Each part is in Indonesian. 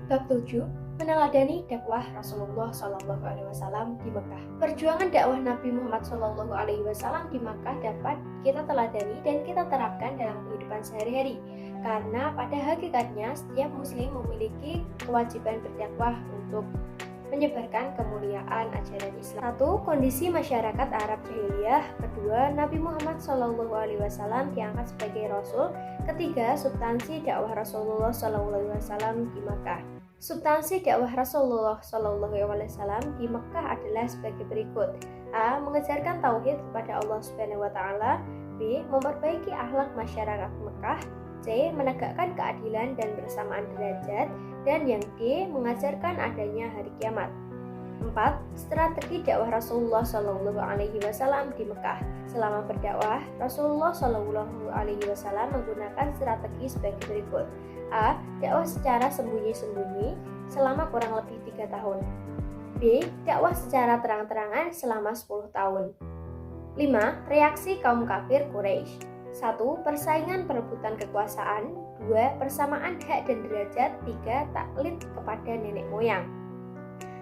Bab 7. Meneladani dakwah Rasulullah SAW di Mekah. Perjuangan dakwah Nabi Muhammad SAW di Mekah dapat kita teladani dan kita terapkan dalam kehidupan sehari-hari. Karena pada hakikatnya setiap muslim memiliki kewajiban berdakwah untuk menyebarkan kemuliaan ajaran Islam. 1. Kondisi masyarakat Arab jahiliyah. 2. Nabi Muhammad SAW diangkat sebagai Rasul. 3. Substansi dakwah Rasulullah SAW di Makkah. Substansi dakwah Rasulullah SAW di Makkah adalah sebagai berikut. A. Mengajarkan tauhid kepada Allah Subhanahu wa Ta'ala. B. Memperbaiki akhlak masyarakat Makkah. C. Menegakkan keadilan dan bersamaan derajat. Dan yang D. Mengajarkan adanya hari kiamat. 4. Strategi dakwah Rasulullah SAW di Mekah. Selama berdakwah, Rasulullah SAW menggunakan strategi sebagai berikut. A. Dakwah secara sembunyi-sembunyi selama kurang lebih 3 tahun. B. Dakwah secara terang-terangan selama 10 tahun. 5. Reaksi kaum kafir Quraisy. 1. Persaingan perebutan kekuasaan. 2. Persamaan hak dan derajat. 3. Taklid kepada nenek moyang.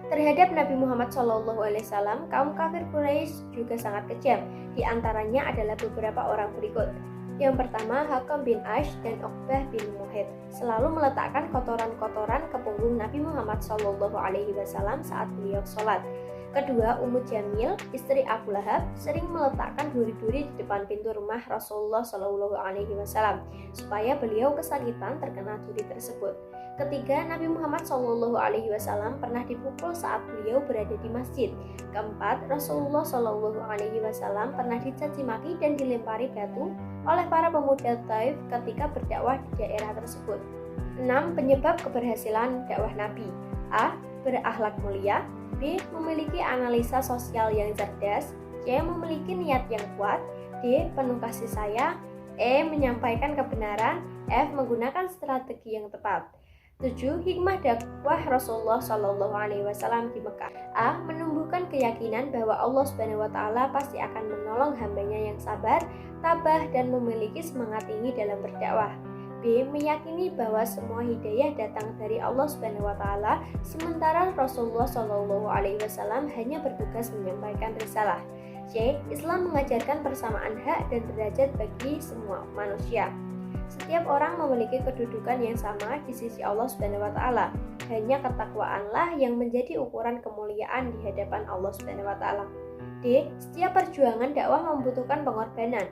Terhadap Nabi Muhammad SAW, kaum kafir Quraisy juga sangat kejam. Di antaranya adalah beberapa orang berikut. Yang pertama, Hakam bin Ash dan Uqbah bin Muhayt selalu meletakkan kotoran-kotoran ke punggung Nabi Muhammad SAW saat beliau sholat. Kedua, Ummu Jamil, istri Abu Lahab, sering meletakkan duri-duri di depan pintu rumah Rasulullah SAW supaya beliau kesakitan terkena duri tersebut. Ketiga, Nabi Muhammad SAW pernah dipukul saat beliau berada di masjid. Keempat, Rasulullah SAW pernah dicaci maki dan dilempari batu oleh para pemuda Taif ketika berdakwah di daerah tersebut. 6. Penyebab keberhasilan dakwah Nabi. A. Berakhlak mulia. B. Memiliki analisa sosial yang cerdas. C. Memiliki niat yang kuat. D. Penuh kasih sayang. E. Menyampaikan kebenaran. F. Menggunakan strategi yang tepat. 7. Hikmah dakwah Rasulullah SAW di Mekah. A. Menumbuhkan keyakinan bahwa Allah SWT pasti akan menolong hambanya yang sabar, tabah, dan memiliki semangat tinggi dalam berdakwah. B. Meyakini bahwa semua hidayah datang dari Allah SWT, sementara Rasulullah SAW hanya bertugas menyampaikan risalah. C. Islam mengajarkan persamaan hak dan derajat bagi semua manusia. Setiap orang memiliki kedudukan yang sama di sisi Allah SWT. Hanya ketakwaanlah yang menjadi ukuran kemuliaan di hadapan Allah SWT. D. Setiap perjuangan dakwah membutuhkan pengorbanan.